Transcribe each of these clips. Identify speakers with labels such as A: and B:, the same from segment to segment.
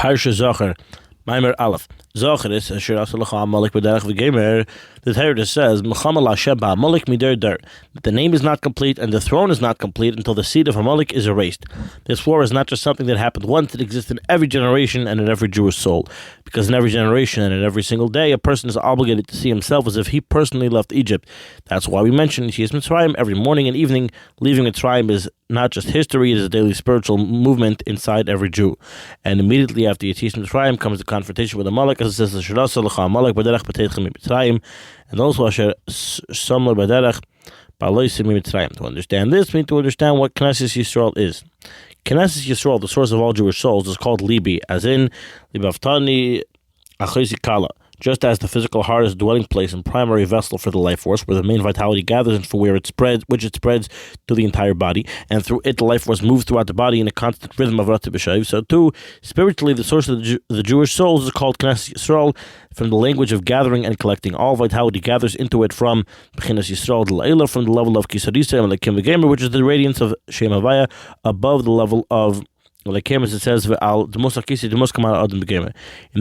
A: Parsha Zachor, Maimer Aleph. Zachor is Asher Asalacha Amlek B'derech V'Gemer. The Torah says, Mechamal Hashem Ba'Amlek Mider Der. That the name is not complete and the throne is not complete until the seed of Amalek is erased. This war is not just something that happened once; it exists in every generation and in every Jewish soul. Because in every generation and in every single day, a person is obligated to see himself as if he personally left Egypt. That's why we mention Yetzias Mitzrayim every morning and evening. Leaving Mitzrayim is not just history; it is a daily spiritual movement inside every Jew. And immediately after Yetzias Mitzrayim comes the confrontation with Amalek, as it says, Amalek B'derech B'teitchem Mitzrayim, and also Asher Summary B'derech Ba'loisim Mitzrayim. To understand this, we need to understand what Knesset Yisrael is. Knesset Yisrael, the source of all Jewish souls, is called Libi, as in Libaftani Achosi Kala. Just as the physical heart is a dwelling place and primary vessel for the life force, where the main vitality gathers and for where it spreads, which it spreads to the entire body, and through it the life force moves throughout the body in a constant rhythm of Ratzi B'Shaiv. So too, spiritually, the source of the Jewish souls is called Knesset Yisrael, from the language of gathering and collecting. All vitality gathers into it from B'chinas Yisrael D'La'ila, from the level of Kisarisa and Lekim V'Gemer, which is the radiance of Shem Havaya, above the level of as it says, in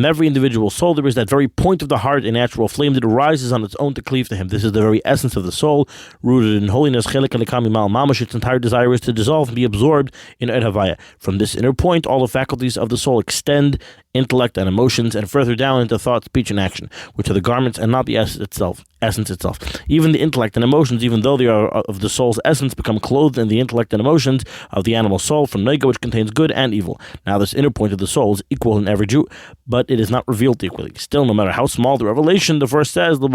A: every individual soul there is that very point of the heart, a natural flame that rises on its own to cleave to him. This is the very essence of the soul, rooted in holiness. Its entire desire is to dissolve and be absorbed in Ohr Havaya. From this inner point, all the faculties of the soul extend, intellect and emotions, and further down into thought, speech, and action, which are the garments and not the essence itself. Even the intellect and emotions, even though they are of the soul's essence, become clothed in the intellect and emotions of the animal soul from Nega, which contains good and evil. Now, this inner point of the soul is equal in every Jew, but it is not revealed equally. Still, no matter how small the revelation, the verse says, even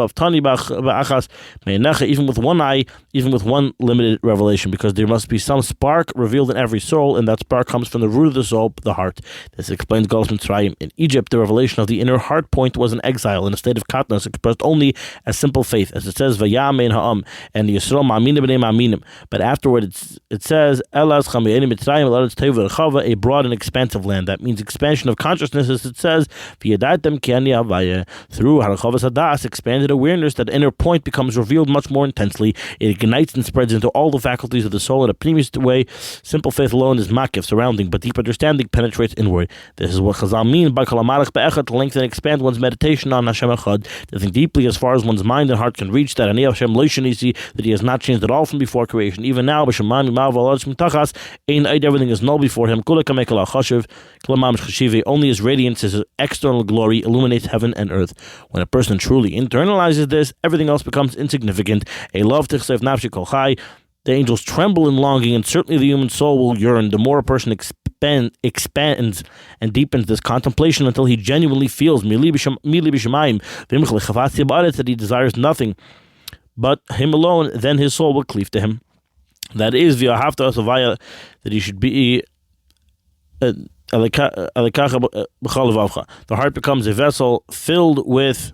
A: with one eye, even with one limited revelation, because there must be some spark revealed in every soul, and that spark comes from the root of the soul, the heart. This explains Galus Mitzrayim. In Egypt, the revelation of the inner heart point was an exile, in a state of katnas, expressed only as simple faith, as it says, Vayamein ha'am, and Yisrael ma'aminim b'nei ma'aminim. But afterward, it says, Elas chameini Mitzrayim elatz teva rechava, a broad and expansive land. That means expansion of consciousness, as it says, V'yadaitem ki ani havaya. Through harachavas hadas, expanded awareness, that inner point becomes revealed much more intensely. It ignites and spreads into all the faculties of the soul in a previous way. Simple faith alone is makif, surrounding, but deep understanding penetrates inward. This is what Chazal mean by kalamarach be'echad, to lengthen and expand one's meditation on Hashem Echad, to think deeply as far as one's mind and heart can reach, that Ani Hashem lo shenisi, that He has not changed at all from before creation. Even now, b'shamayim imav v'aretz mitachas, ein eid, everything is null before Him. Kula kamei kol ha'chashiv, kol ha'mamish chashivi, only His radiance, His external glory, illuminates heaven and earth. When a person truly internalizes this, everything else becomes insignificant. A love tichsev nafshi kol chai, the angels tremble in longing, and certainly the human soul will yearn. The more a person expands and deepens this contemplation until he genuinely feels that he desires nothing but Him alone, then his soul will cleave to Him. That is, that he should be the heart becomes a vessel filled with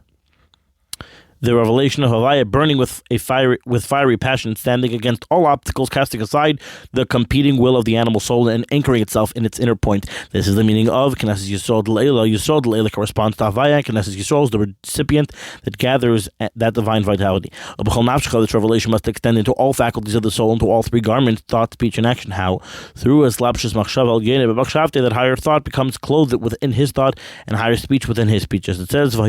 A: the revelation of Havaya, burning with fiery passion, standing against all obstacles, casting aside the competing will of the animal soul and anchoring itself in its inner point. This is the meaning of Knesset Yisrael D'Leila. Yisrael D'Leila corresponds to Havaya. Knesset Yisrael is the recipient that gathers that divine vitality. This revelation must extend into all faculties of the soul, into all three garments, thought, speech, and action. How? Through a slapshus machshav al gene, that higher thought becomes clothed within his thought, and higher speech within his speech. As it says, the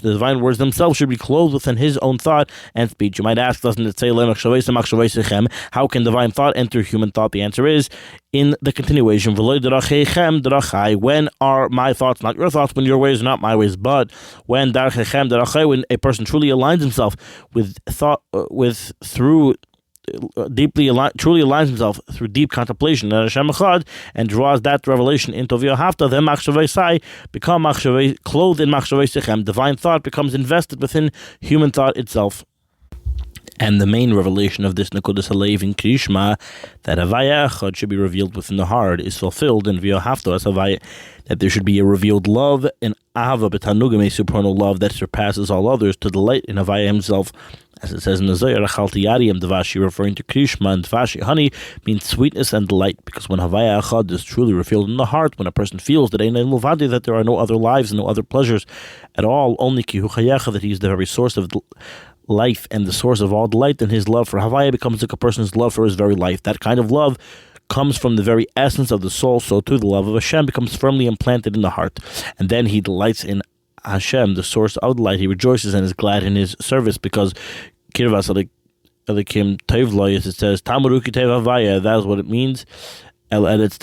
A: divine words themselves should be clothed within his own thought and speech. You might ask, doesn't it say, how can divine thought enter human thought? The answer is in the continuation, when are my thoughts not your thoughts, when your ways are not my ways, but when a person truly aligns himself with thought, truly aligns himself through deep contemplation and Hashem Echad, and draws that revelation into V'yohavta, then machshavei sai become clothed in machshavei sechem. Divine thought becomes invested within human thought itself. And the main revelation of this Nekudas Halev in Krishma, that Havaya Echad should be revealed within the heart, is fulfilled in V'yohavta as Havaya, that there should be a revealed love, and Ahava b'tanugim, a supernal love that surpasses all others, to delight in Havaya himself. As it says in the Zohar, Achalti Yariyam Dvashi, referring to Krishma, and Dvashi, honey, means sweetness and delight, because when Havaya Echad is truly revealed in the heart, when a person feels that that there are no other lives and no other pleasures at all, only Ki Hu Chayecha, that he is the very source of life and the source of all delight, then his love for Havaya becomes like a person's love for his very life. That kind of love comes from the very essence of the soul, so too the love of Hashem becomes firmly implanted in the heart. And then he delights in Hashem, the source of delight. He rejoices and is glad in his service, because Kirvas Elikim Tevloy, as it says, Tamaruki Tev Havaya, that is what it means. That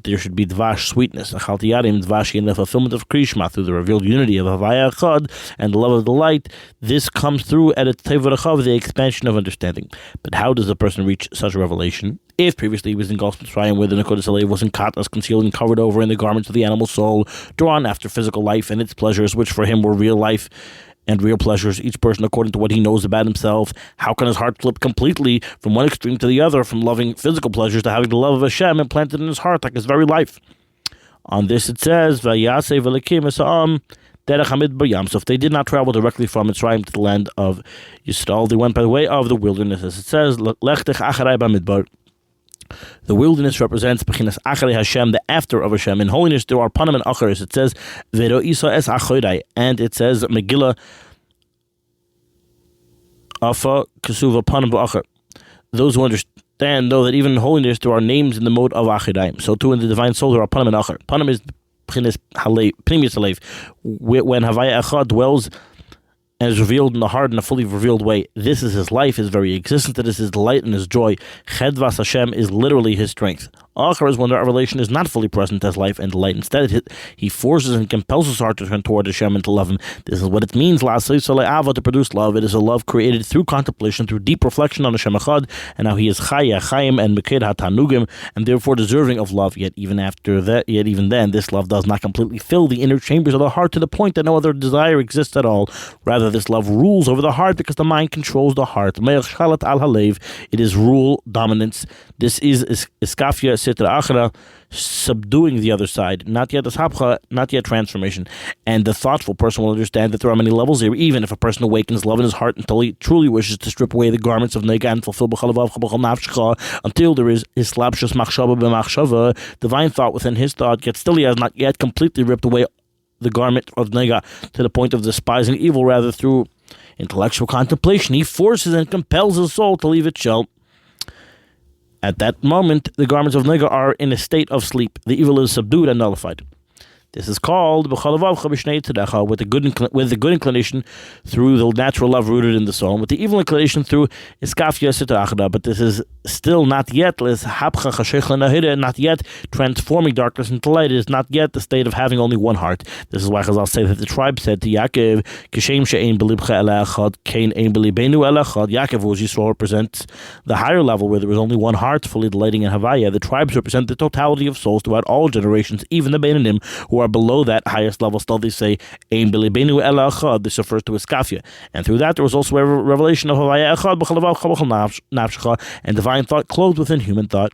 A: there should be dvash, sweetness, in the fulfillment of Krishma through the revealed unity of Havaya Echad and the love of the light. This comes through at the expansion of understanding. But how does a person reach such a revelation? If previously he was engulfed in Mitzrayim, where the Nekodas Alev was in katnas, concealed and covered over in the garments of the animal soul, drawn after physical life and its pleasures, which for him were real life and real pleasures, each person according to what he knows about himself. How can his heart flip completely from one extreme to the other, from loving physical pleasures to having the love of Hashem implanted in his heart like his very life? On this it says, Vayaseh v'lekim esa'am derech hamidbar yam. So if they did not travel directly from Mitzrayim to the land of Yisrael, they went by the way of the wilderness. As it says, Lech dich acharei b'midbar. The wilderness represents Bechinas Acharei Hashem, the after of Hashem. In holiness there are panim and acharis. It says Vero Isa es achorai, and it says Megillah Afa Kesuva panim ba'achar. Those who understand know that even in holiness there are names in the mode of Achiraim. So too in the divine soul there are panim and achar. Panim is Bechinas Pnimius Halev, when Havaya Echad dwells and is revealed in the heart in a fully revealed way. This is his life, his very existence. It is his delight and his joy. Chedvas Hashem is literally his strength. Achar is when the revelation is not fully present as life and delight. Instead, he forces and compels his heart to turn toward Hashem and to love him. This is what it means, to produce love. It is a love created through contemplation, through deep reflection on Hashem Echad, and how he is Chaya, Chaim, and Meked HaTanugim, and therefore deserving of love. Yet even then, this love does not completely fill the inner chambers of the heart to the point that no other desire exists at all. Rather, this love rules over the heart because the mind controls the heart. It is rule, dominance. This is iskafia sitra achra, subduing the other side. Not yet ashapcha, not yet transformation. And the thoughtful person will understand that there are many levels here. Even if a person awakens love in his heart until he truly wishes to strip away the garments of nega and fulfill until there is islapshus machshava b'machshava, divine thought within his thought, yet still he has not yet completely ripped away the garment of nega to the point of despising evil. Rather, through intellectual contemplation, he forces and compels his soul to leave its shell. At that moment, the garments of nega are in a state of sleep. The evil is subdued and nullified. This is called with the good inclination through the natural love rooted in the soul, with the evil inclination through iskafia sitra achra. But this is still not yet not yet transforming darkness into light. It is not yet the state of having only one heart. This is why Chazal say that the tribe said to Yaakov, Yaakov, who Yisrael, represents the higher level where there is only one heart fully delighting in Havaya. The tribes represent the totality of souls throughout all generations, even the Beinanim, who are below that highest level. Still they say Ein B'Libeinu Ela Echad. This refers to iskafia, and through that there was also a revelation of Havaya Echad b'chol and divine thought clothed within human thought.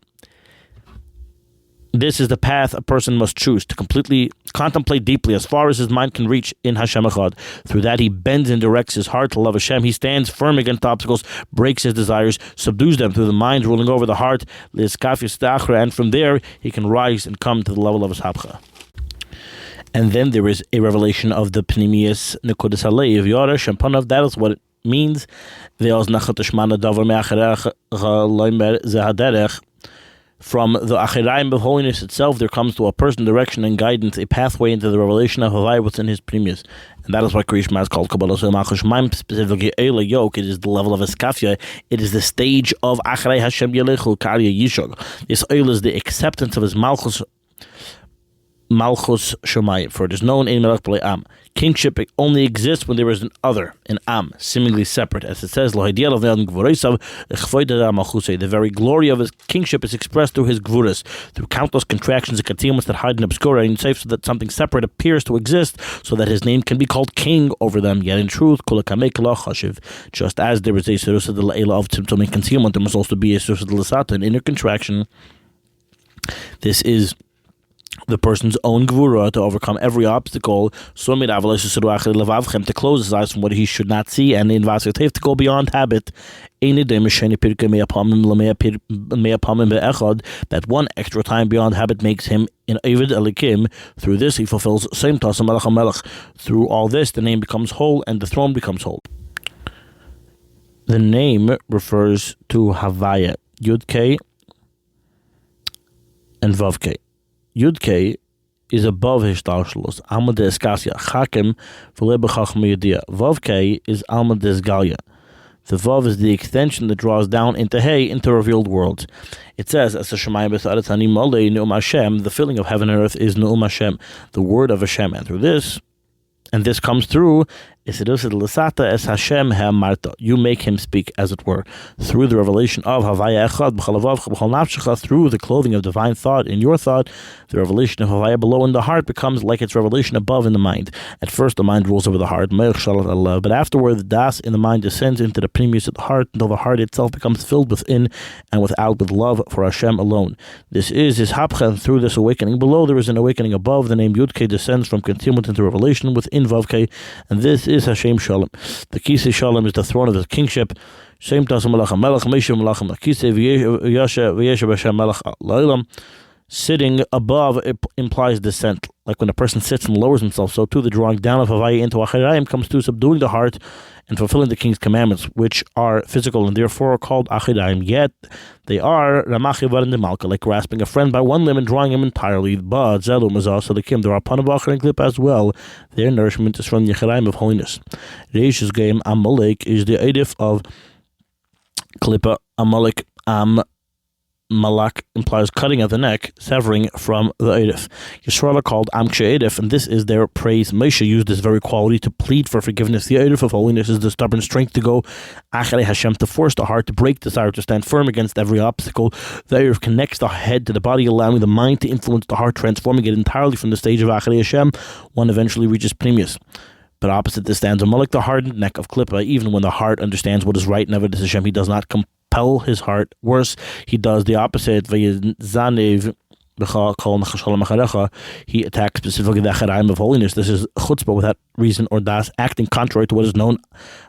A: This is the path a person must choose, to completely contemplate deeply as far as his mind can reach in Hashem Echad. Through that he bends and directs his heart to love Hashem. He stands firm against obstacles, breaks his desires, subdues them through the mind ruling over the heart, and from there he can rise and come to the level of his hapcha. And then there is a revelation of the Pnimius Nekodas Halev Yoresh and Panav. That is what it means. From the Achiraim of holiness itself, there comes to a person direction and guidance, a pathway into the revelation of Havai within his Pnimius. And that is why Krishma is called Kabbalah Malchus Shemaim, specifically Eila Yoke. It is the level of Eskafia. It is the stage of Acharei Hashem Yelechu Karya Yishog. This Eila is the acceptance of his Malchus Shemayim, for it is known in Melech B'lei Am. Kingship only exists when there is an other, an Am, seemingly separate. As it says, the very glory of his kingship is expressed through his gvuras, through countless contractions and concealments that hide in obscura and safe, so that something separate appears to exist, so that his name can be called king over them. Yet in truth, just as there is a Serusa de La'ela of Tzimtzum and concealment, there must also be a Serusa de Lasata, an inner contraction. This is the person's own gvura to overcome every obstacle, to close his eyes from what he should not see, and in to go beyond habit. That one extra time beyond habit makes him in Ovid Elikim. Through this he fulfills same Tasa Melech HaMelech. Through all this the name becomes whole and the throne becomes whole. The name refers to Havaya, Yud K and Vav K. Yud K is above Hishtalshalos, Alma de Eskasia, Chakim, V'le B'chachma Yedia. Vav K is Alma de Esgalia. The Vav is the extension that draws down into Hey, into revealed worlds. It says, As Shemayim B'Sa'aret Ani Malei Ne'um Hashem, the filling of heaven and earth is Ne'um Hashem, the word of Hashem. And through this, and this comes through, you make him speak, as it were, through the revelation of Havaya Echad, through the clothing of divine thought in your thought. The revelation of Havaya below in the heart becomes like its revelation above in the mind. At first the mind rules over the heart, but afterward the das in the mind descends into the primus of the heart until the heart itself becomes filled within and without with love for Hashem alone. This is his hapcha, and through this awakening below there is an awakening above. The name Yud K descends from concealment into revelation within Vav K, and this is Hashem Shalom. The Kisei Shalom is the throne of his kingship. Shem Tasam Melech HaMelech, Meshem Melech HaKisei, V'yeshev Hashem Melech La'ilam. Sitting above implies descent. Like when a person sits and lowers himself, so too the drawing down of Havaya into Achirayim comes to subduing the heart and fulfilling the king's commandments, which are physical and therefore called Achirayim. Yet they are Ramachivar and Malka, like grasping a friend by one limb and drawing him entirely. But Zelu Mazah Sadikim, there are Panavachar and Klip as well. Their nourishment is from the Achirayim of holiness. Reish's game Amalek is the Edif of Klippa. Amalek Malak implies cutting at the neck, severing from the Edif. Yisrael are called Amkshe Edif, and this is their praise. Moshe used this very quality to plead for forgiveness. The Edif of holiness is the stubborn strength to go Acharei Hashem, to force the heart to break desire, to stand firm against every obstacle. The Edif connects the head to the body, allowing the mind to influence the heart, transforming it entirely from the stage of Acharei Hashem. One eventually reaches Primus. But opposite this stands Amalek, the hardened neck of Klippa. Even when the heart understands what is right and ever is Hashem, he does not compel his heart. Worse, he does the opposite. He attacks specifically the Achirayim of holiness. This is chutzpah without reason or das, acting contrary to what is known.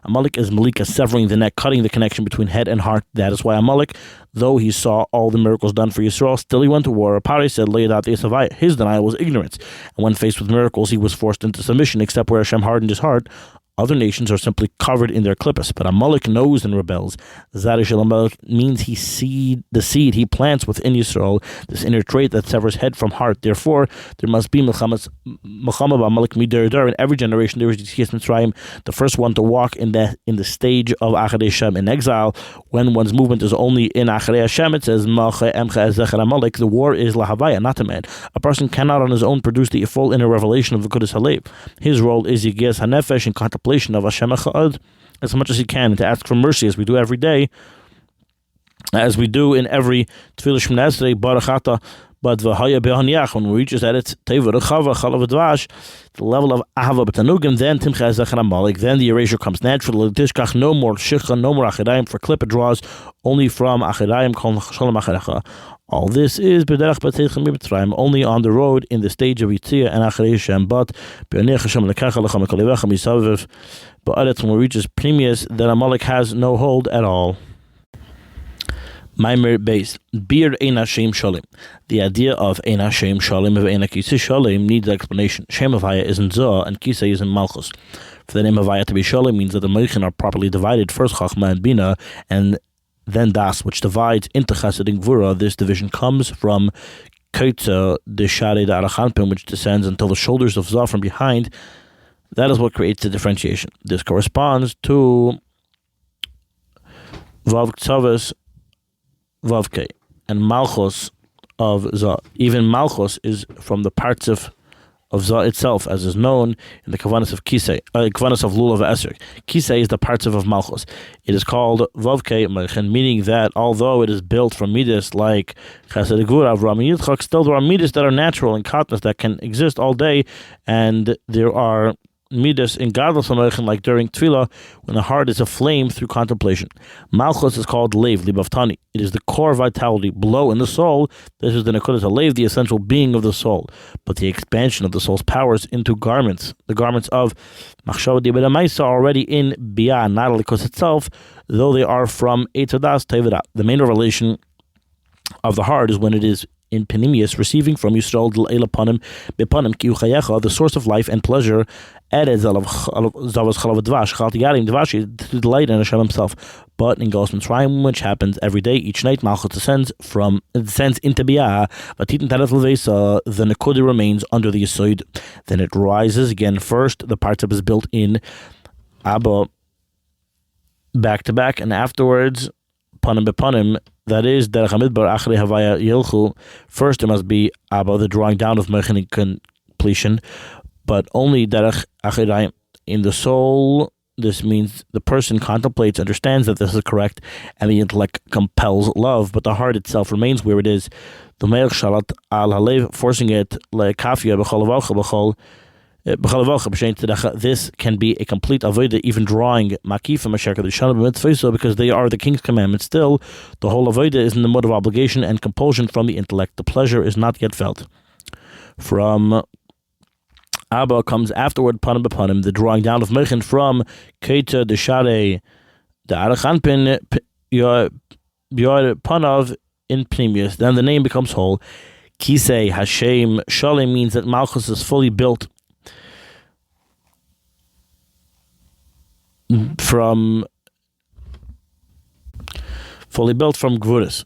A: Amalek is Malika, severing the neck, cutting the connection between head and heart. That is why Amalek, though he saw all the miracles done for Yisrael, still he went to war. Pari said, his denial was ignorance. And when faced with miracles, he was forced into submission, except where Hashem hardened his heart. Other nations are simply covered in their klippas, but Amalek knows and rebels. Zarish Amalek means the seed he plants within Yisrael, this inner trait that severs head from heart. Therefore, there must be Milchama Amalek Mider. In every generation there is Yitzias Mitzrayim, the first one to walk in the stage of Acharei Hashem in exile. When one's movement is only in Acharei Hashem, it says Malcha Emcha Zachor Amalek. The war is Lahavaya, not a man. A person cannot on his own produce the full inner revelation of the Kodesh Halev. His role is Yigias Hanefesh and contemplation of Hashem Echad as much as he can, and to ask for mercy as we do every day, as we do in every Tefillah Shemini Esrei, Baruch Ata, but V'haya Be'haniach, when we reach at it, Teva Rechava, Chalav Dvash, the level of Ahava B'tanugim, then Timcha Zachor Amalek, then the erasure comes naturally. Tishkach, no more Shicha, no more Achirayim, for Klippa draws only from Achirayim, Kol Shalom Acharecha. All this is b'derech b'teichim mitzrayim, only on the road in the stage of Yitzia and Acharei Hashem. But b'yonech Hashem lekecha lecha mekalevecha misaviv. But when it reaches Primus, then Amalek has no hold at all. Maimer base Bir Ein Hashem Shalom. The idea of Ein Hashem Shalom of Ein Kisei Shalom needs explanation. Shem Havaya is in Zoh and Kisei is in Malchus. For the name Havaya to be Shalom means that the Meichin are properly divided. First Chachma and Bina, and then Das, which divides into Chesed and Gvura. This division comes from Keitza, the Shari, the Arachanpim, which descends until the shoulders of Zah from behind. That is what creates the differentiation. This corresponds to Vav Ktsavis, Vav K, and Malchus of Zah. Even Malchus is from the parts of Zah itself, as is known in the Kavanas of Kisei, Kavanas of Lulav Esrog. Kisei is the parts of Malchus. It is called Vav K, meaning that although it is built from midas like Chesed Gvura, Avram and Yitzchak, still there are midas that are natural and katnas that can exist all day, and there are midas in godless amoichin, like during tefillah, when the heart is aflame through contemplation. Malchus is called lev, libaftani. It is the core vitality, below in the soul. This is the nekudas lev, the essential being of the soul. But the expansion of the soul's powers into garments, the garments of machshava dibeda maisa, are already in biyah, not likus itself, though they are from etodas teveda. The main revelation of the heart is when it is in Panemius, receiving from Yisrael the source of life and pleasure, to delight in Hashem himself. But in Gos Mitzrayim, which happens every day, each night, Malchus descends into Biyah, the Nekudah remains under the Yesod. Then it rises again. First, the participle is built in Abba, back to back, and afterwards, Panim bepanim, that is, Derech HaMidbar Achrei Havaya Yilchu. First, it must be Abba, the drawing down of Mechin completion, but only Derech Achrei in the soul. This means the person contemplates, understands that this is correct, and the intellect compels love, but the heart itself remains where it is. The Me'er Shalat al Halev, forcing it like Kafia b'chol avavcha b'chol. This can be a complete avodah, even drawing makifa mashaka d'shana b'mitzvah, because they are the king's commandments. Still, the whole avodah is in the mode of obligation and compulsion from the intellect. The pleasure is not yet felt. From Abba comes afterward panim b'panim, the drawing down of mechin from keita d'share the arachanpin bior panav in pnimius. Then the name becomes whole. Kisei Hashem Shalem means that Malchus is fully built from Gvuris.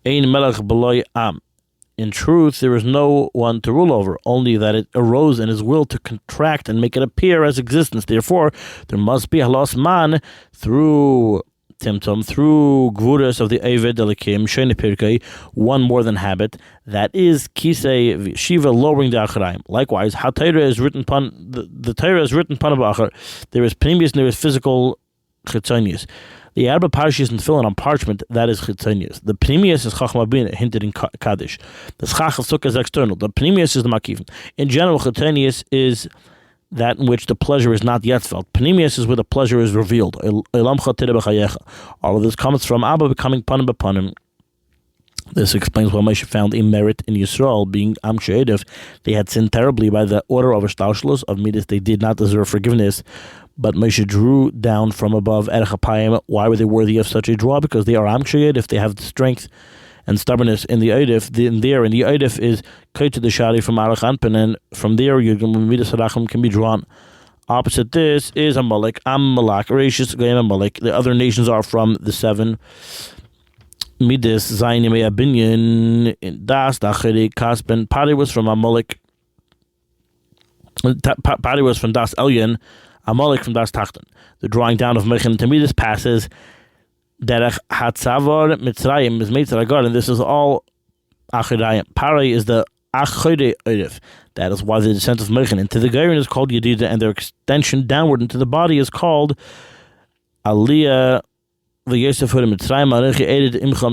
A: Ein melech b'loy am. In truth, there is no one to rule over, only that it arose in his will to contract and make it appear as existence. Therefore, there must be halas man through Timtum, through Gvuris of the Eved Elikim, Shene Pirkei, one more than habit, that is Kisei Shiva, lowering the Acharaim. Likewise, HaTorah is written upon the Torah is written upon Bachar. There is Pnimius and there is physical Chitzonius. The Arba Parshas and Tefillin on parchment, that is Chitzonius. The Pnimius is Chachma Bina, hinted in Kaddish. The Schach of Sukkah is external. The Pnimius is the Makif. In general, Chitzonius is that in which the pleasure is not yet felt. Panemius is where the pleasure is revealed. All of this comes from Abba becoming panim b'panim. This explains why Moshe found a merit in Yisrael, being Am She'edev. They had sinned terribly by the order of Ashtalshalos, of Midas. They did not deserve forgiveness, but Moshe drew down from above Erech HaPayim. Why were they worthy of such a draw? Because they are Am She'edev. They have the strength and stubbornness in the Eidif. In the Eidif is Kaita the Shari from Arachanpen, and from there Midas Harachim can be drawn. Opposite this is Amalek, Amalek, Rashis, Goyim Amalek. The other nations are from the seven Midas, Zayin Yemei Abinyan, Das, Dacheri, Kaspen. Pari was from Amalek. Pari was from Das Elyon, Amalek from Das Tachten. The drawing down of Mechin to Midas passes Derech Hatzavar Mitzrayim is Mitzragar, and this is all Achirayim. Parai is the Achire Eirif. That is why the descent of Mechin into the Geirin is called Yedida, and their extension downward into the body is called Aliyah. The Yosef Huda Mitzrayim Arechi Edid Imcha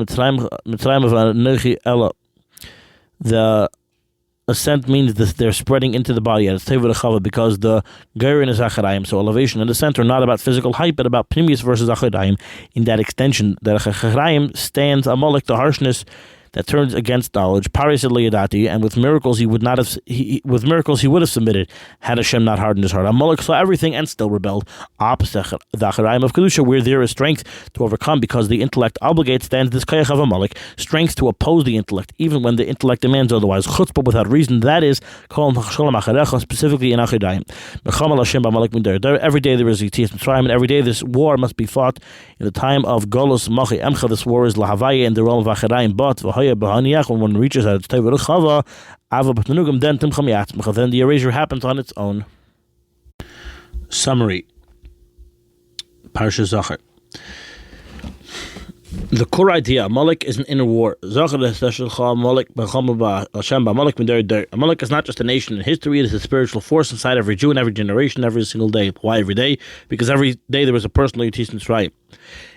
A: Mitzrayim of Anechi Ella. The ascent means that they're spreading into the body, and it's Tevah Chava, because the Geirin is Acharayim. So elevation and descent are not about physical height, but about Pnimius versus Acharayim. In that extension, that Acharayim stands Amalek, the harshness that turns against knowledge. Paris Liyadati, and with miracles he would not have. With miracles he would have submitted had Hashem not hardened his heart. Amalek saw everything and still rebelled. Opposite the Acharayim of Kedusha, where there is strength to overcome, because the intellect obligates, stands this Kayach of Amalek, strength to oppose the intellect, even when the intellect demands otherwise. Chutzpah without reason, that is called Shalom Acharecha, specifically in Acharayim. Every day there is Yetzias Mitzrayim, and every day this war must be fought. In the time of Golus Machi Emcha, this war is Lahavaya in the realm of Acharayim, but when one reaches at its Tevah Chava, then the erasure happens on its own. Summary. Parsha Zachor. The core idea, Amalek is an inner war. Amalek is not just a nation in history, it is a spiritual force inside every Jew in every generation, every single day. Why every day? Because every day there is a personal Yetzias Mitzrayim.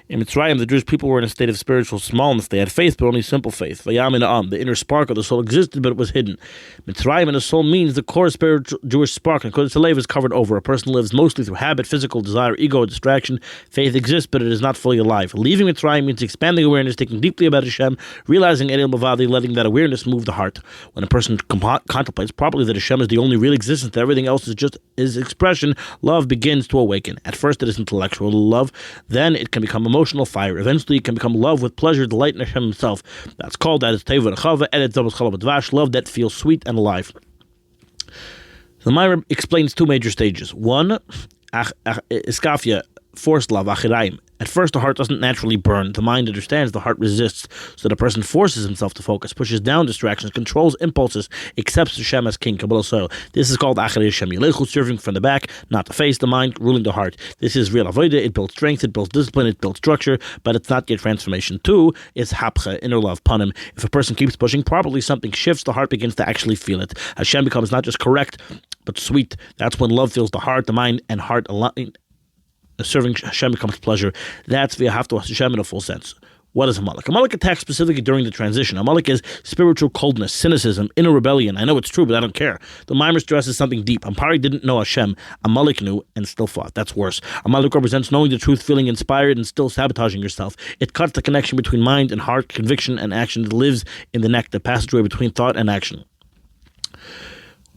A: In Mitzrayim, the Jewish people were in a state of spiritual smallness. They had faith, but only simple faith. The inner spark of the soul existed, but it was hidden. Mitzrayim in the soul means the core spiritual Jewish spark, and according to Lev is covered over. A person lives mostly through habit, physical desire, ego, distraction. Faith exists, but it is not fully alive. Leaving Mitzrayim means expanding awareness, thinking deeply about Hashem, realizing Edel Mavadi, letting that awareness move the heart. When a person contemplates properly that Hashem is the only real existence, that everything else is just his expression, love begins to awaken. At first it is intellectual love, then it can become emotional fire. Eventually it can become love with pleasure, delight in Hashem himself. That's called that is Teva Rechava, Edet Zamas Chalab Dvash, love that feels sweet and alive. The Maimar explains two major stages. One, Iskafia, forced love, Achiraim. At first, the heart doesn't naturally burn. The mind understands, the heart resists. So the person forces himself to focus, pushes down distractions, controls impulses, accepts Hashem as king. Kabbalah soil. This is called Acharei Hashem. Yelechu, serving from the back, not the face, the mind, ruling the heart. This is real avodah. It builds strength, it builds discipline, it builds structure, but it's not yet transformation. Two is Hapcha, inner love, panim. If a person keeps pushing properly, something shifts, the heart begins to actually feel it. Hashem becomes not just correct, but sweet. That's when love fills the heart, the mind, and heart aligned. Serving Hashem becomes pleasure. That's v'ahavto Hashem in a full sense. What is Amalek? Amalek attacks specifically during the transition. Amalek is spiritual coldness, cynicism, inner rebellion. I know it's true, but I don't care. The Maimar stresses something deep. Ampari didn't know Hashem. Amalek knew and still fought. That's worse. Amalek represents knowing the truth, feeling inspired, and still sabotaging yourself. It cuts the connection between mind and heart, conviction and action. It lives in the neck, the passageway between thought and action.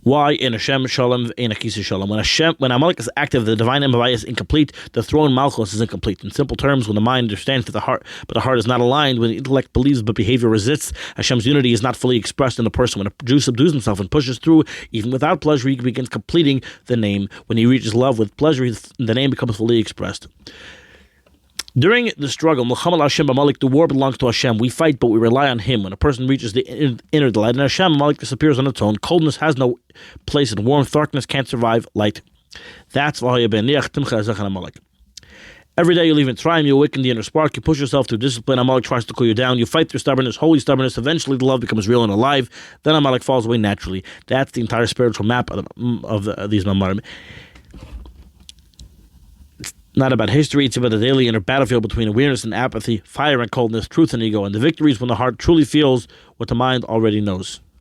A: Why in Hashem Shalom in Akisa Shalom? When Amalek is active, the divine Empire is incomplete. The throne Malchus is incomplete. In simple terms, when the mind understands that the heart, but the heart is not aligned, when the intellect believes but behavior resists, Hashem's unity is not fully expressed in the person. When a Jew subdues himself and pushes through, even without pleasure, he begins completing the name. When he reaches love with pleasure, the name becomes fully expressed. During the struggle, Muhammad Hashem Amalek, the war belongs to Hashem. We fight, but we rely on Him. When a person reaches the inner delight, and Hashem Amalek disappears on its own. Coldness has no place in warmth. Darkness can't survive light. That's why Amalek. Every day you leave Mitzrayim, you awaken the inner spark, you push yourself through discipline. Amalek tries to cool you down. You fight through stubbornness, holy stubbornness. Eventually the love becomes real and alive. Then Amalek falls away naturally. That's the entire spiritual map of these Mamarim. Not about history, it's about the daily inner battlefield between awareness and apathy, fire and coldness, truth and ego, and the victory is when the heart truly feels what the mind already knows.